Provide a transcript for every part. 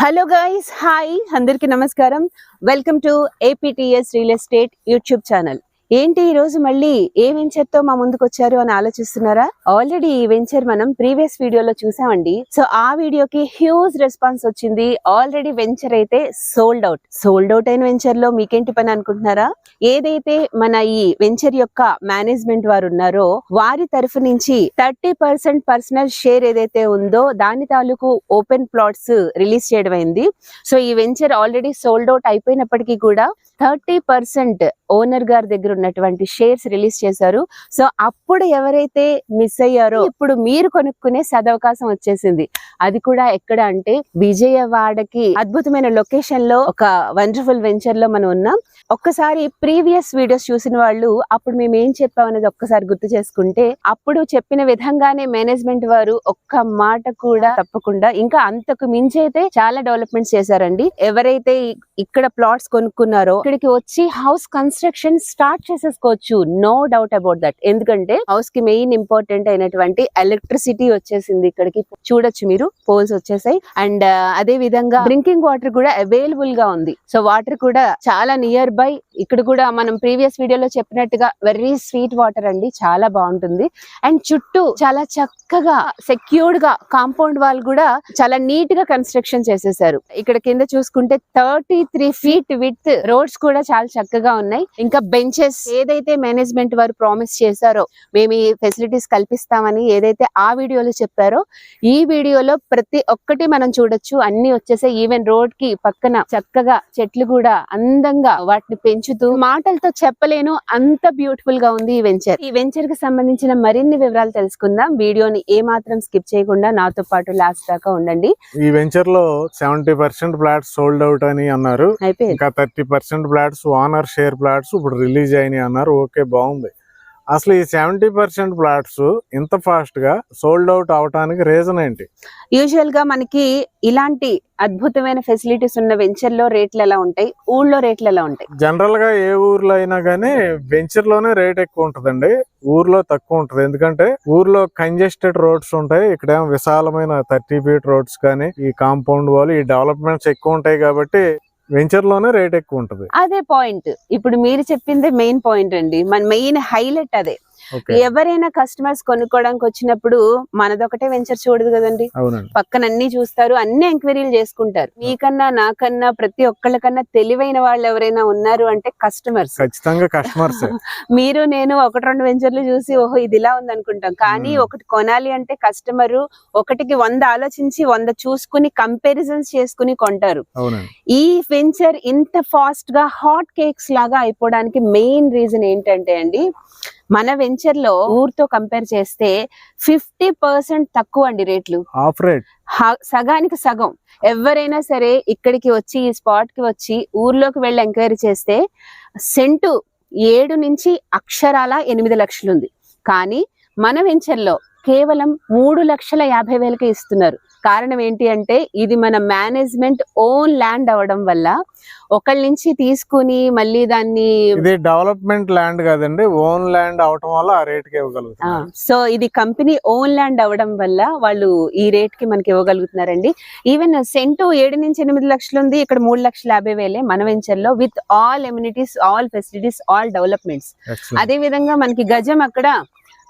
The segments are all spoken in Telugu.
హలో గైస్, హాయ్ అందరికి నమస్కారం. Welcome to APTS real estate YouTube channel. ఏంటి ఈ రోజు మళ్ళీ ఏ వెంచర్ తో మా ముందుకు వచ్చారు అని ఆలోచిస్తున్నారా? ఆల్రెడీ ఈ వెంచర్ మనం ప్రీవియస్ వీడియోలో చూసామండి. సో ఆ వీడియోకి హ్యూజ్ రెస్పాన్స్ వచ్చింది. ఆల్రెడీ వెంచర్ అయితే సోల్డ్ అవుట్ అయిన వెంచర్ లో మీకేంటి పని అనుకుంటున్నారా? ఏదైతే మన ఈ వెంచర్ యొక్క మేనేజ్మెంట్ వారు ఉన్నారో వారి తరఫు నుంచి 30% పర్సనల్ షేర్ ఏదైతే ఉందో దాని తాలూకు ఓపెన్ ప్లాట్స్ రిలీజ్ చేయడం అయింది. సో ఈ వెంచర్ ఆల్రెడీ సోల్డ్ అవుట్ అయిపోయినప్పటికీ కూడా 30% ఓనర్ గారి దగ్గర ఉన్నటువంటి షేర్స్ రిలీజ్ చేశారు. సో అప్పుడు ఎవరైతే మిస్ అయ్యారో ఇప్పుడు మీరు కొనుక్కునే సదవకాశం వచ్చేసింది. అది కూడా ఎక్కడ అంటే విజయవాడకి అద్భుతమైన లొకేషన్ లో ఒక వండర్ఫుల్ వెంచర్ లో మనం ఉన్నాం. ఒక్కసారి ప్రీవియస్ వీడియోస్ చూసిన వాళ్ళు అప్పుడు మేము ఏం చెప్పాం అనేది ఒక్కసారి గుర్తు చేసుకుంటే, అప్పుడు చెప్పిన విధంగానే మేనేజ్మెంట్ వారు ఒక్క మాట కూడా తప్పకుండా ఇంకా అంతకు మించి అయితే చాలా డెవలప్మెంట్స్ చేశారండి. ఎవరైతే ఇక్కడ ప్లాట్స్ కొనుక్కున్నారో ఇక్కడికి వచ్చి హౌస్ కన్స్ట్రక్షన్ స్టార్ట్ చేసేసుకోవచ్చు. No doubt about that. ఎందుకంటే హౌస్ కి మెయిన్ ఇంపార్టెంట్ అయినటువంటి ఎలక్ట్రిసిటీ వచ్చేసింది. ఇక్కడికి చూడొచ్చు మీరు, పోల్స్ వచ్చేసాయి. అండ్ అదే విధంగా డ్రింకింగ్ వాటర్ కూడా అవైలబుల్ గా ఉంది. సో వాటర్ కూడా చాలా నియర్ బై. ఇక్కడ కూడా మనం ప్రీవియస్ వీడియోలో చెప్పినట్టుగా వెరీ స్వీట్ వాటర్ అండి, చాలా బాగుంటుంది. అండ్ చుట్టూ చాలా చక్కగా సెక్యూర్డ్ గా కాంపౌండ్ వాల్ కూడా చాలా నీట్ గా కన్స్ట్రక్షన్ చేసేసారు. ఇక్కడ కింద చూసుకుంటే 33 feet విత్ రోడ్స్ కూడా చాలా చక్కగా ఉన్నాయి. ఇంకా బెంచెస్ ఏదైతే మేనేజ్మెంట్ వారు ప్రామిస్ చేశారో మేము ఈ ఫెసిలిటీస్ కల్పిస్తామని ఏదైతే ఆ వీడియోలో చెప్పారో ఈ వీడియోలో ప్రతి ఒక్కటి మనం చూడొచ్చు. అన్ని వచ్చేసే ఈవెన్ రోడ్ కి పక్కన చక్కగా చెట్లు కూడా అందంగా వాటిని పెంచుతూ మాటలతో చెప్పలేను అంత బ్యూటిఫుల్ గా ఉంది ఈ వెంచర్. ఈ వెంచర్ కి సంబంధించిన మరిన్ని వివరాలు తెలుసుకుందాం. వీడియోని ఏ మాత్రం స్కిప్ చేయకుండా నాతో పాటు లాస్ట్ దాకా ఉండండి. ఈ వెంచర్ లో 70% ఫ్లాట్స్ సోల్డ్ అవుట్ అని అన్నారు. ఇంకా 30% ఫ్లాట్స్ ఓనర్ షేర్ ఫ్లాట్స్ ఇప్పుడు రిలీజ్ అయినాయి అన్నారు. ఓకే, బాగుంది. అసలు ఈ 70% ఫ్లాట్స్ ఇంత ఫాస్ట్ గా సోల్డ్ అవుట్ అవడానికి రీజన్ ఏంటి? యూజువల్ గా మనకి ఇలాంటి అద్భుతమైన ఫెసిలిటీస్ ఉన్న వెంచర్ లో రేట్లు ఎలా ఉంటాయి, ఊళ్ళో రేట్లు ఎలా ఉంటాయి? జనరల్ గా ఏ ఊర్లో అయినా గానీ వెంచర్ లోనే రేట్ ఎక్కువ ఉంటదండి, ఊర్లో తక్కువ ఉంటది. ఎందుకంటే ఊర్లో కంజెస్టెడ్ రోడ్స్ ఉంటాయి, ఇక్కడ విశాలమైన 30 feet రోడ్స్ కానీ ఈ కాంపౌండ్ వాల్ ఈ డెవలప్మెంట్స్ ఎక్కువ ఉంటాయి కాబట్టి వెంచర్ లోనే రేట్ ఎక్కువ ఉంటది. అదే పాయింట్ ఇప్పుడు మీరు చెప్పింది మెయిన్ పాయింట్ అండి. మన మెయిన్ హైలైట్ అదే. ఎవరైనా కస్టమర్స్ కొనుక్కోవడానికి వచ్చినప్పుడు మనదొకటే వెంచర్ చూడదు కదండి, పక్కన అన్ని చూస్తారు, అన్ని ఎంక్వైరీలు చేసుకుంటారు. మీకన్నా నాకన్నా ప్రతి ఒక్కళ్ళకన్నా తెలివైన వాళ్ళు ఎవరైనా ఉన్నారు అంటే కస్టమర్స్. ఖచ్చితంగా కస్టమర్స్. మీరు నేను 1-2 వెంచర్లు చూసి ఓహో ఇది ఇలా ఉంది అనుకుంటాం, కానీ ఒకటి కొనాలి అంటే కస్టమర్ ఒకటికి 100 ఆలోచించి 100 చూసుకుని కంపారిజన్స్ చేసుకుని కొంటారు. ఈ వెంచర్ ఇంత ఫాస్ట్ గా హాట్ కేక్స్ లాగా అయిపోవడానికి మెయిన్ రీజన్ ఏంటంటే అండి, మన వెంచర్ లో ఊర్తో కంపేర్ చేస్తే 50% తక్కువ అండి రేట్లు. సగానికి సగం. ఎవరైనా సరే ఇక్కడికి వచ్చి ఈ స్పాట్ కి వచ్చి ఊర్లోకి వెళ్ళి ఎంక్వైరీ చేస్తే సెంటు 7 నుంచి అక్షరాల 8 లక్షలు ఉంది. కానీ మన వెంచర్ లో కేవలం 3,50,000కి ఇస్తున్నారు. కారణం ఏంటి అంటే ఇది మన మేనేజ్మెంట్ ఓన్ ల్యాండ్ అవడం వల్ల ఒకళ్ళ నుంచి తీసుకుని మళ్ళీ దాన్ని, ఇది డెవలప్మెంట్ ల్యాండ్ కాదండి, ఓన్ ల్యాండ్ అవడం వల్ల ఆ రేట్ కి ఇవ్వగలుగుతారు. సో ఇది కంపెనీ ఓన్ ల్యాండ్ అవడం వల్ల వాళ్ళు ఈ రేట్ కి మనకి ఇవ్వగలుగుతున్నారండి. ఈవెన్ సెంటు 7 నుంచి 8 లక్షలు ఉంది, ఇక్కడ 3,50,000 మన వెంచర్ లో with all amenities, all facilities, all developments. అదే విధంగా మనకి గజం అక్కడ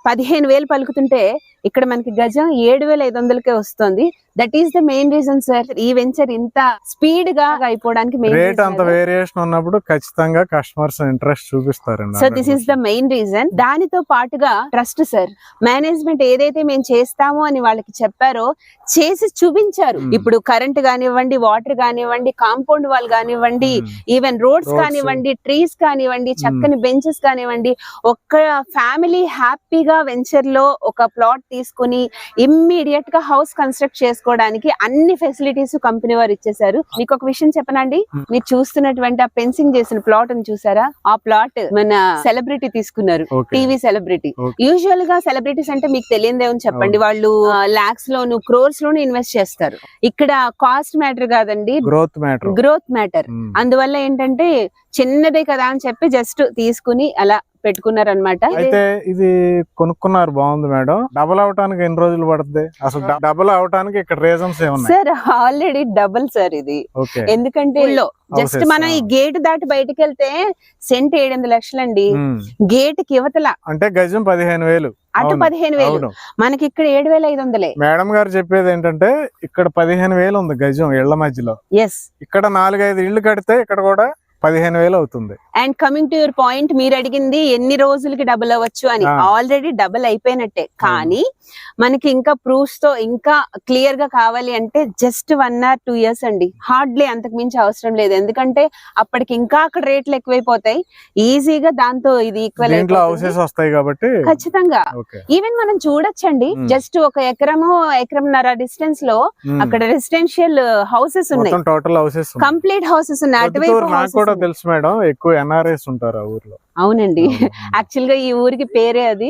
15,000 పలుకుతుంటే ఇక్కడ మనకి గజం 7,500కే వస్తుంది. That is the main reason sir ఈ వెంచర్ ఇంత స్పీడ్ గా అయిపోవడానికి. రేట్ అంత వేరియేషన్ ఉన్నప్పుడు ఖచ్చితంగా కస్టమర్స్ ఇంట్రెస్ట్ చూపిస్తారండి. So this is the main reason. దానితో పాటుగా ట్రస్ట్ సార్. మేనేజ్మెంట్ ఏదైతే మేము చేస్తామో అని వాళ్ళకి చెప్పారో చేసి చూపించారు. ఇప్పుడు కరెంట్ కానివ్వండి, వాటర్ కానివ్వండి, కాంపౌండ్ వాల్ కానివ్వండి, ఈవెన్ రోడ్స్ కానివ్వండి, ట్రీస్ కానివ్వండి, చక్కని బెంచెస్ కానివ్వండి, ఒక్క ఫ్యామిలీ హ్యాపీగా వెంచర్ లో ఒక ప్లాట్ తీసుకుని ఇమ్మీడియట్ గా హౌస్ కన్స్ట్రక్ట్ చేసుకోవడానికి అన్ని ఫెసిలిటీస్ కంపెనీ వారు ఇచ్చేసారు. మీకు ఒక విషయం చెప్పనండి, మీరు చూస్తున్నటువంటి ఆ ఫెన్సింగ్ చేసిన ప్లాట్ అని చూసారా, ఆ ప్లాట్ మన సెలబ్రిటీ తీసుకున్నారు, టీవీ సెలబ్రిటీ. యూజువల్ గా సెలబ్రిటీస్ అంటే మీకు తెలియదేమని చెప్పండి, వాళ్ళు లాక్స్ లోను క్రోర్స్ లోను ఇన్వెస్ట్ చేస్తారు. ఇక్కడ కాస్ట్ మ్యాటర్ కాదండి, గ్రోత్ మ్యాటర్. అందువల్ల ఏంటంటే చిన్నదే కదా అని చెప్పి జస్ట్ తీసుకుని అలా పెట్టుకున్నారనమాట. అయితే ఇది కొనుక్కున్నారు, బాగుంది మేడం. డబుల్ అవటానికి ఎన్ని రోజులు పడుతుంది అసలు? డబుల్ అవటానికి ఇక్కడ రీజన్స్ ఏమన్నా? సార్ ఆల్రెడీ డబుల్ సార్ ఇది. ఓకే. ఎందుకంటే జస్ట్ మనం ఈ గేట్ దాటి బయటకు వెళ్తే సెంట్ 700 లక్షలండి. గేట్ కి యువతల అంటే గజం 15,000, అటు 15,000, మనకి ఇక్కడ 7,500. మేడం గారు చెప్పేది ఏంటంటే ఇక్కడ 15,000 ఉంది గజం ఇళ్ల మధ్యలో. ఎస్, ఇక్కడ 4-5 ఇళ్లు కడితే ఇక్కడ కూడా 15,000 అవుతుంది. And coming to your point, మీరు అడిగింది ఎన్ని రోజులకి డబుల్ అవ్వచ్చు అని. ఆల్రెడీ డబుల్ అయిపోయినట్టే, కానీ మనకి ఇంకా ప్రూఫ్స్ తో ఇంకా క్లియర్ గా కావాలి అంటే జస్ట్ 1 or 2 years అండి. హార్డ్లీ అంతకు మించి అవసరం లేదు. ఎందుకంటే అప్పటికి ఇంకా అక్కడ రేట్లు ఎక్కువైపోతాయి. ఈజీగా దాంతో ఇది ఈక్వల్ హౌసెస్ వస్తాయి కాబట్టి ఖచ్చితంగా. ఈవెన్ మనం చూడొచ్చండి, జస్ట్ 1 ఎకరంన్నర డిస్టెన్స్ లో అక్కడ రెసిడెన్షియల్ హౌసెస్ ఉన్నాయి, టోటల్ హౌసెస్, కంప్లీట్ హౌసెస్ ఉన్నాయి. అటువైపు తెలుసు మేడం, ఎక్కువ ఎన్ఆర్ఐస్ ఉంటారు ఆ ఊర్లో. అవునండి, యాక్చువల్ గా ఈ ఊరికి పేరే అది.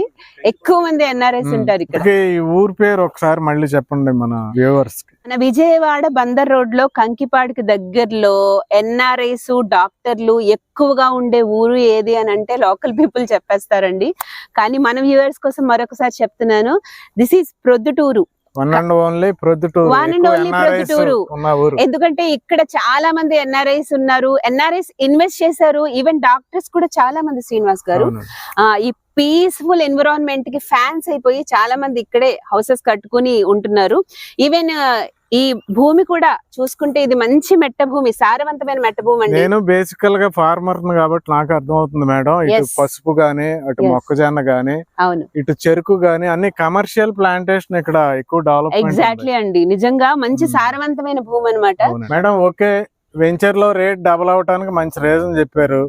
ఎక్కువ మంది ఎన్ఆర్ఐస్ ఉంటారు ఇక్కడ. ఈ ఊరి పేరు ఒకసారి మళ్ళీ చెప్పండి మన వ్యూవర్స్ కి. మన విజయవాడ బందర్ రోడ్ లో కంకిపాడికి దగ్గరలో ఎన్ఆర్ఐస్ డాక్టర్లు ఎక్కువగా ఉండే ఊరు ఏది అని అంటే లోకల్ పీపుల్ చెప్పేస్తారండి. కానీ మన వ్యూవర్స్ కోసం మరొకసారి చెప్తున్నాను, this is Proddatur. One and only Proddatur. ఎందుకంటే ఇక్కడ చాలా మంది ఎన్ఆర్ఐస్ ఉన్నారు, ఎన్ఆర్ఐస్ ఇన్వెస్ట్ చేశారు. ఈవెన్ డాక్టర్స్ కూడా చాలా మంది, శ్రీనివాస్ గారు, ఈ పీస్ఫుల్ ఎన్విరాన్మెంట్ కి ఫ్యాన్స్ అయిపోయి చాలా మంది ఇక్కడే హౌసెస్ కట్టుకుని ఉంటున్నారు. ఈవెన్ ఈ భూమి కూడా చూసుకుంటే ఇది మంచి మెట్ట భూమి, సారవంతమైన మెట్ట భూమి అండి. నేను బేసికల్ గా ఫార్మర్ కాబట్టి నాకు అర్థమవుతుంది మేడం. ఇటు పసుపు గానీ, అటు మొక్కజొన్న గానీ, అవును, ఇటు చెరుకు గానీ, అన్ని కమర్షియల్ ప్లాంటేషన్ ఇక్కడ ఎక్కువ డెవలప్. ఎగ్జాక్ట్లీ అండి, నిజంగా మంచి సారవంతమైన భూమి అన్నమాట. మేడం ఓకే, వెంచర్ లో రేట్ డబుల్ అవటానికి మంచి రీజన్ చెప్పారు.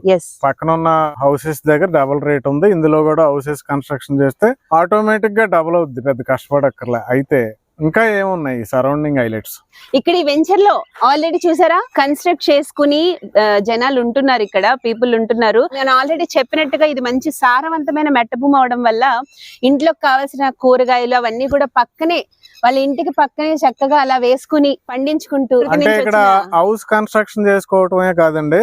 పక్కన ఉన్న హౌసెస్ దగ్గర డబుల్ రేట్ ఉంది, ఇందులో కూడా హౌసెస్ కన్స్ట్రక్షన్ చేస్తే ఆటోమేటిక్ గా డబుల్ అవుద్ది, పెద్ద కష్టపడక్కర్లే. అయితే ఇంకా ఏమున్నాయి సరౌండింగ్ హైలైట్స్? ఇక్కడ ఈ వెంచర్ లో ఆల్రెడీ చూసారా, కన్స్ట్రక్ట్ చేసుకుని జనాలు ఉంటున్నారు, ఇక్కడ పీపుల్ ఉంటున్నారు. నేను ఆల్రెడీ చెప్పినట్టుగా ఇది మంచి సారవంతమైన మెట్ట భూమి అవడం వల్ల ఇంట్లోకి కావాల్సిన కూరగాయలు అవన్నీ కూడా పక్కనే, వాళ్ళ ఇంటికి పక్కనే చక్కగా అలా వేసుకుని పండించుకుంటూ. అంటే ఇక్కడ హౌస్ కన్స్ట్రక్షన్ చేసుకోవటమే కాదండి,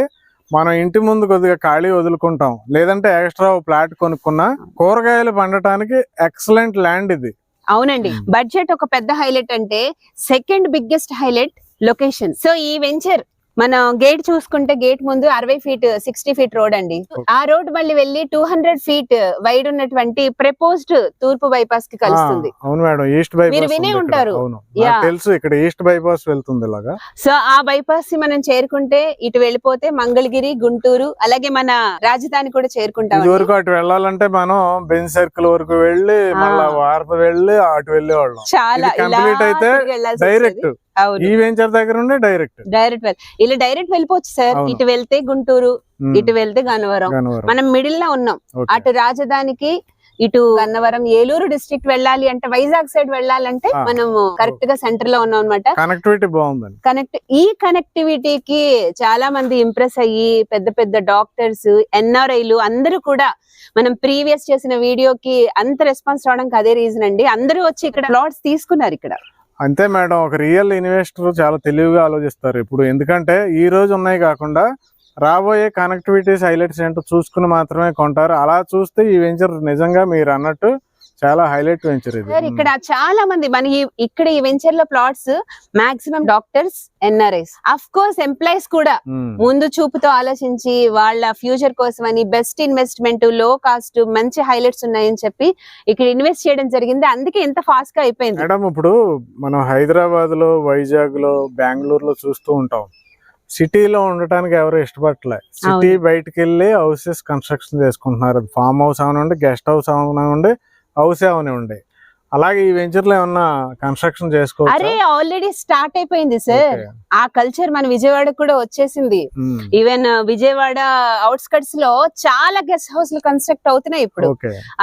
మనం ఇంటి ముందు కొద్దిగా ఖాళీ వదులుకుంటాం, లేదంటే ఎక్స్ట్రా ప్లాట్ కొనుక్కున్నా కూరగాయలు పండటానికి ఎక్సలెంట్ ల్యాండ్ ఇది. అవునండి, బడ్జెట్ ఒక పెద్ద హైలైట్ అంటే second biggest highlight location. So ఈ వెంచర్ మనం గేట్ చూసుకుంటే గేట్ ముందు 60 feet 60 feet రోడ్ అండి. ఆ రోడ్ మళ్ళీ వెళ్ళి 200 feet వైడ్ ఉన్నటువంటి ప్రపోజ్డ్ తూర్పు బైపాస్ కి కలుస్తుంది. అవును మేడం, ఈస్ట్ బైపాస్ మీరు వినే ఉంటారు, తెలుసు, ఇక్కడ ఈస్ట్ బైపాస్ వెళ్తుంది ఇలాగా. సో ఆ బైపాస్ మనం చేరుకుంటే ఇటు వెళ్ళిపోతే మంగళగిరి, గుంటూరు, అలాగే మన రాజధాని కూడా చేరుకుంటాం. ఇదివరకు అటు వెళ్ళాలంటే మనం బెంజ్ సర్కిల్ వరకు వెళ్ళి మళ్ళా వార్త వెళ్ళి అటు వెళ్ళేవాళ్ళం. చాలా కంప్లీట్ అయితే డైరెక్ట్ ఈ వెంచర్ దగ్గర ఉండే డైరెక్ట్ ఇలా డైరెక్ట్ వెళ్ళిపోవచ్చు సార్. ఇటు వెళ్తే గుంటూరు, ఇటు వెళ్తే గన్నవరం, మనం మిడిల్ లో ఉన్నాం. అటు రాజధానికి, ఇటు గన్నవరం, ఏలూరు డిస్ట్రిక్ట్ వెళ్ళాలి అంటే, వైజాగ్ సైడ్ వెళ్ళాలంటే మనం కరెక్ట్ గా సెంటర్ లో ఉన్నాం అనమాట. కనెక్టివిటీ బాగుంది. ఈ కనెక్టివిటీకి చాలా మంది ఇంప్రెస్ అయ్యి పెద్ద పెద్ద డాక్టర్స్, ఎన్ఆర్ఐలు అందరూ కూడా మనం ప్రీవియస్ చేసిన వీడియోకి అంత రెస్పాన్స్ రావడానికి అదే రీజన్ అండి. అందరూ వచ్చి ఇక్కడ ప్లాట్స్ తీసుకున్నారు ఇక్కడ. అంతే మేడం, ఒక రియల్ ఇన్వెస్టర్ చాలా తెలివిగా ఆలోచిస్తారు ఇప్పుడు. ఎందుకంటే ఈ రోజు ఉన్నాయి కాకుండా రాబోయే కనెక్టివిటీస్ హైలైట్స్ ఏంటో చూసుకుని మాత్రమే కొంటారు. అలా చూస్తే ఈ వెంచర్ నిజంగా మీరు అన్నట్టు చాలా హైలైట్ వెంచర్ ఇది. ఇక్కడ చాలా మంది మన ఇక్కడ ఈ వెంచర్ లో plots maximum doctors, NRIs, of course employees కూడా ముందు చూపుతో ఆలోచించి వాళ్ళ ఫ్యూచర్ కోసం అని బెస్ట్ ఇన్వెస్ట్మెంట్, లో కాస్ట్, మంచి హైలైట్స్ ఉన్నాయని చెప్పి ఇక్కడ ఇన్వెస్ట్ చేయడం జరిగింది. అందుకే ఎంత ఫాస్ట్ గా అయిపోయింది. మేడం ఇప్పుడు మనం హైదరాబాద్ లో, వైజాగ్ లో, బెంగళూరు లో చూస్తూ ఉంటాం, సిటీలో ఉండటానికి ఎవరు ఇష్టపడలే. సిటీ బయటకు వెళ్ళి హౌసెస్ కన్స్ట్రక్షన్ చేసుకుంటున్నారు. ఫామ్ హౌస్ అవనండి, గెస్ట్ హౌస్ అవనండి, హౌస్ అవనివ్వండి. అలాగే ఈ వెంచర్ లో ఏమన్నా కన్స్ట్రక్షన్ చేసుకోవచ్చు? అరే ఆల్రెడీ స్టార్ట్ అయిపోయింది సార్. ఆ కల్చర్ మన విజయవాడ కూడా వచ్చేసింది. ఈవెన్ విజయవాడ అవుట్స్కట్స్ లో చాలా గెస్ట్ హౌస్లు కన్స్ట్రక్ట్ అవుతున్నాయి ఇప్పుడు.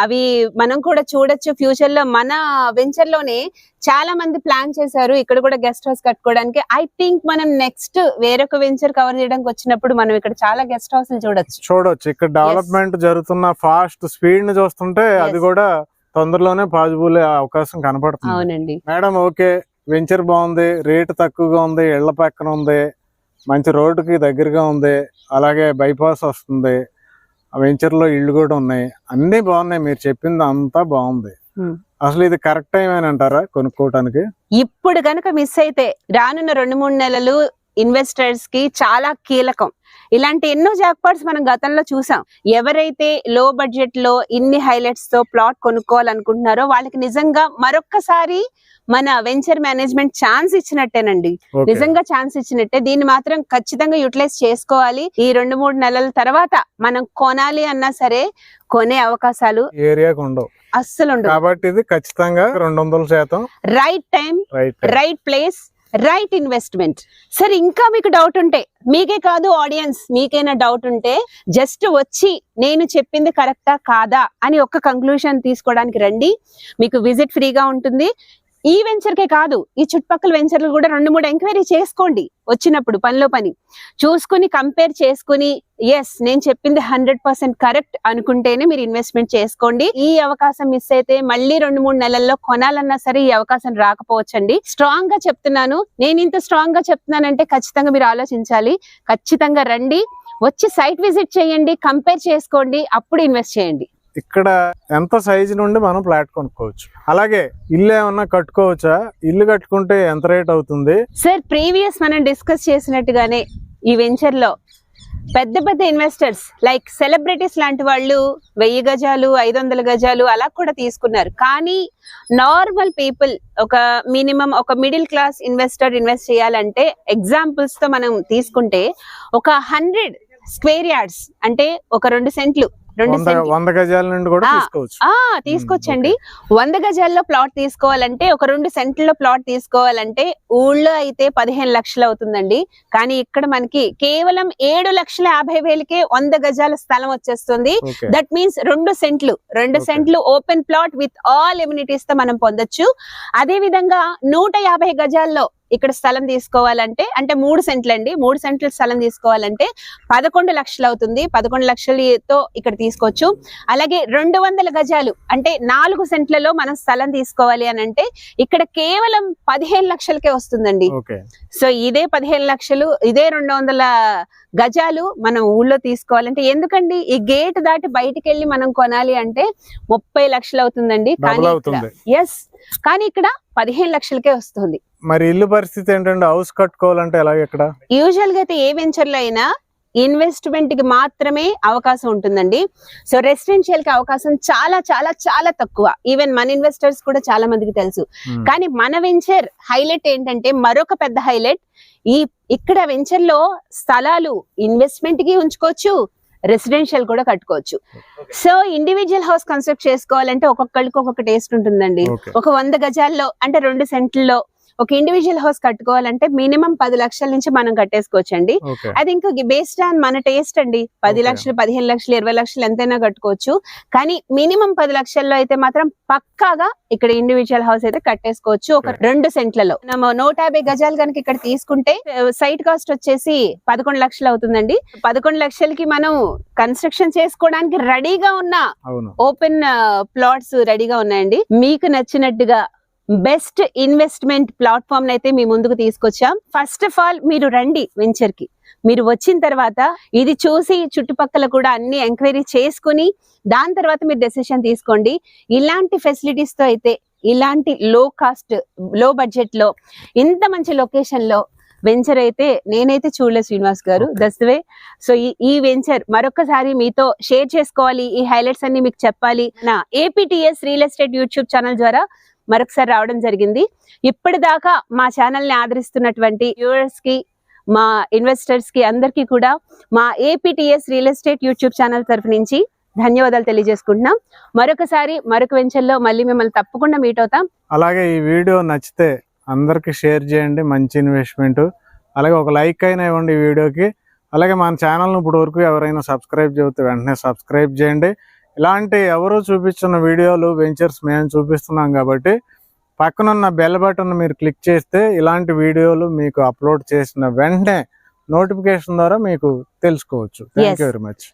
అవి మనం కూడా చూడొచ్చు ఫ్యూచర్ లో. మన వెంచర్ లోనే చాలా మంది ప్లాన్ చేశారు ఇక్కడ కూడా గెస్ట్ హౌస్ కట్టుకోవడానికి. ఐ థింక్ మనం నెక్స్ట్ వేరొక వెంచర్ కవర్ చేయడానికి వచ్చినప్పుడు మనం ఇక్కడ చాలా గెస్ట్ హౌస్లు చూడొచ్చు. ఇక్కడ డెవలప్మెంట్ జరుగుతున్న ఫాస్ట్ స్పీడ్ ని చూస్తుంటే అది కూడా తొందరలోనే పాజిబుల్ అవకాశం కనపడుతుంది. అవునండి మేడం, ఓకే, వెంచర్ బాగుంది, రేటు తక్కువగా ఉంది, ఇళ్ల పక్కన ఉంది, మంచి రోడ్డుకి దగ్గరగా ఉంది, అలాగే బైపాస్ వస్తుంది, వెంచర్ లో ఇళ్ళు కూడా ఉన్నాయి, అన్ని బాగున్నాయి. మీరు చెప్పింది అంతా బాగుంది. అసలు ఇది కరెక్ట్ టైం అని అంటారా కొనుక్కోవటానికి? ఇప్పుడు గనుక మిస్ అయితే రానున్న 2-3 నెలలు ఇన్వెస్టర్స్ కి చాలా కీలకం. ఇలాంటి ఎన్నో జాక్పాట్స్ మనం గతంలో చూసాం. ఎవరైతే లో బడ్జెట్ లో ఇన్ని హైలైట్స్ తో ప్లాట్ కొనుక్కోవాలనుకుంటున్నారో వాళ్ళకి నిజంగా మరొక్కసారి మన వెంచర్ మేనేజ్మెంట్ ఛాన్స్ ఇచ్చినట్టేనండి. నిజంగా ఛాన్స్ ఇచ్చినట్టే. దీన్ని మాత్రం ఖచ్చితంగా యూటిలైజ్ చేసుకోవాలి. ఈ 2-3 నెలల తర్వాత మనం కొనాలి అన్నా సరే కొనే అవకాశాలు ఏరియాకు ఉండవు, అస్సలు ఉండవు. కాబట్టి ఇది ఖచ్చితంగా 200% right time, right place, right investment. సరే, ఇంకా మీకు డౌట్ ఉంటే, మీకే కాదు ఆడియన్స్ మీకైనా డౌట్ ఉంటే జస్ట్ వచ్చి నేను చెప్పింది కరెక్టా కాదా అని ఒక్క కంక్లూషన్ తీసుకోవడానికి రండి. మీకు విజిట్ ఫ్రీగా ఉంటుంది. ఈ వెంచర్కే కాదు, ఈ చుట్టుపక్కల వెంచర్లు కూడా 2-3 ఎంక్వైరీ చేసుకోండి. వచ్చినప్పుడు పనిలో పని చూసుకుని కంపేర్ చేసుకుని ఎస్ నేను చెప్పింది 100% కరెక్ట్ అనుకుంటేనే మీరు ఇన్వెస్ట్మెంట్ చేసుకోండి. ఈ అవకాశం మిస్ అయితే మళ్ళీ 2-3 నెలల్లో కొనాలన్నా సరే ఈ అవకాశం రాకపోవచ్చండి. స్ట్రాంగ్ గా చెప్తున్నాను. నేను ఇంత స్ట్రాంగ్ గా చెప్తున్నానంటే ఖచ్చితంగా మీరు ఆలోచించాలి. ఖచ్చితంగా రండి, వచ్చి సైట్ విజిట్ చేయండి, కంపేర్ చేసుకోండి, అప్పుడు ఇన్వెస్ట్ చేయండి. ఇక్కడ ఎంత సైజు నుండి మనం ప్లాట్ కొనుక్కోవచ్చు? అలాగే ఇల్లు ఏమన్నా కట్టుకోవచ్చా? ఇల్లు కట్టుకుంటే ఎంత రేట్ అవుతుంది? సార్, ప్రీవియస్ మనం డిస్కస్ చేసినట్టుగానే ఈ వెంచర్ లో పెద్ద పెద్ద ఇన్వెస్టర్స్ లైక్ సెలబ్రిటీస్ లాంటి వాళ్ళు 1000 గజాలు 500 గజాలు అలా కూడా తీసుకున్నారు. కానీ నార్మల్ పీపుల్, ఒక మినిమం ఒక మిడిల్ క్లాస్ ఇన్వెస్టర్ ఇన్వెస్ట్ చేయాలంటే ఎగ్జాంపుల్స్ తో మనం తీసుకుంటే ఒక 100 స్క్వేర్ యార్డ్స్ అంటే ఒక 2 సెంట్లు 100 గజాల నుండి కూడా తీసుకోవచ్చండి. 100 గజాల్లో ప్లాట్ తీసుకోవాలంటే ఒక 2 సెంట్లలో ప్లాట్ తీసుకోవాలంటే ఊళ్ళో అయితే 15 లక్షలు అవుతుందండి. కానీ ఇక్కడ మనకి కేవలం 7,50,000కే 100 గజాల స్థలం వచ్చేస్తుంది. దట్ మీన్స్ 2 సెంట్లు open plot with all amenities తో మనం పొందొచ్చు. అదే విధంగా 150 గజాల్లో ఇక్కడ స్థలం తీసుకోవాలంటే, అంటే 3 సెంట్లు అండి, 3 సెంట్ల స్థలం తీసుకోవాలంటే 11 లక్షలు అవుతుంది. 11 లక్షలతో ఇక్కడ తీసుకోవచ్చు. అలాగే 200 గజాలు అంటే 4 సెంట్లలో మనం స్థలం తీసుకోవాలి అని అంటే ఇక్కడ కేవలం 15 లక్షలకే వస్తుందండి. సో ఇదే 15 లక్షలు, ఇదే 200 గజాలు మనం ఊళ్ళో తీసుకోవాలంటే, ఎందుకండి ఈ గేట్ దాటి బయటికి వెళ్ళి మనం కొనాలి అంటే 30 లక్షలు అవుతుందండి. కానీ ఇక్కడ 15 లక్షలకే వస్తుంది. మరి ఇల్లు పరిస్థితి ఏంటంటే హౌస్ కట్టుకోవాలంటే ఎలా? ఇక్కడ యూజువల్ గా అయితే ఏ వెంచర్ లో అయినా ఇన్వెస్ట్మెంట్ కి మాత్రమే అవకాశం ఉంటుందండి. సో రెసిడెన్షియల్ కి అవకాశం చాలా చాలా చాలా తక్కువ. ఈవెన్ మన ఇన్వెస్టర్స్ కూడా చాలా మందికి తెలుసు. కానీ మన వెంచర్ హైలైట్ ఏంటంటే, మరొక పెద్ద హైలైట్, ఇక్కడ వెంచర్ లో స్థలాలు ఇన్వెస్ట్మెంట్ కి ఉంచుకోవచ్చు, రెసిడెన్షియల్ కూడా కట్టుకోవచ్చు. సో ఇండివిజువల్ హౌస్ కన్స్ట్రక్ట్ చేసుకోవాలంటే ఒక్కొక్కరికి ఒక్కొక్క టేస్ట్ ఉంటుందండి. ఒక 100 గజాల్లో అంటే 2 సెంట్లలో ఒక ఇండివిజువల్ హౌస్ కట్టుకోవాలంటే మినిమం 10 లక్షల నుంచి మనం కట్టేసుకోవచ్చు అండి. అది ఇంకా బేస్డ్ ఆన్ మన టేస్ట్ అండి. 10 లక్షలు 15 లక్షలు 20 లక్షలు ఎంతైనా కట్టుకోవచ్చు. కానీ మినిమం 10 లక్షల్లో అయితే మాత్రం పక్కాగా ఇక్కడ ఇండివిజువల్ హౌస్ అయితే కట్టేసుకోవచ్చు. ఒక 2 సెంట్లలో 150 గజాలు కనుక ఇక్కడ తీసుకుంటే సైట్ కాస్ట్ వచ్చేసి 11 లక్షలు అవుతుందండి. 11 లక్షలకి మనం కన్స్ట్రక్షన్ చేసుకోవడానికి రెడీగా ఉన్న ఓపెన్ ప్లాట్స్ రెడీగా ఉన్నాయండి. మీకు నచ్చినట్టుగా బెస్ట్ ఇన్వెస్ట్మెంట్ ప్లాట్ఫామ్ అయితే మీ ముందుకు తీసుకొచ్చాం. ఫస్ట్ ఆఫ్ ఆల్ మీరు రండి వెంచర్ కి. మీరు వచ్చిన తర్వాత ఇది చూసి చుట్టుపక్కల కూడా అన్ని ఎంక్వైరీ చేసుకుని దాని తర్వాత మీరు డెసిషన్ తీసుకోండి. ఇలాంటి ఫెసిలిటీస్ తో అయితే, ఇలాంటి లో కాస్ట్ లో బడ్జెట్ లో ఇంత మంచి లొకేషన్ లో వెంచర్ అయితే నేనైతే చూడలేదు శ్రీనివాస్ గారు. That's the way. సో ఈ వెంచర్ మరొకసారి మీతో షేర్ చేసుకోవాలి, ఈ హైలైట్స్ అన్ని మీకు చెప్పాలి. నా APTS real estate YouTube channel ద్వారా మరొకసారి రావడం జరిగింది. ఇప్పటిదాకా మా ఛానల్ ని ఆదరిస్తున్నటువంటి వ్యూవర్స్ కి, మా ఇన్వెస్టర్స్ కి అందరికీ కూడా మా APTS real estate YouTube channel తరఫు నుంచి ధన్యవాదాలు తెలియజేసుకుంటున్నాం. మరొకసారి మరొక వెంచర్లో మళ్ళీ మిమ్మల్ని తప్పకుండా మీట్ అవుతాం. అలాగే ఈ వీడియో నచ్చితే అందరికి షేర్ చేయండి, మంచి ఇన్వెస్ట్మెంట్. అలాగే ఒక లైక్ అయినా ఇవ్వండి ఈ వీడియోకి. అలాగే మన ఛానల్ను ఇప్పుడు వరకు ఎవరైనా సబ్స్క్రైబ్ చేస్తే వెంటనే సబ్స్క్రైబ్ చేయండి. ఇలాంటి ఎవరు చూపించిన వీడియోలు వెంచర్స్ మేము చూపిస్తున్నాం కాబట్టి పక్కనున్న బెల్ బటన్ మీరు క్లిక్ చేస్తే ఇలాంటి వీడియోలు మీకు అప్లోడ్ చేసిన వెంటనే నోటిఫికేషన్ ద్వారా మీకు తెలుసుకోవచ్చు. Thank you very much.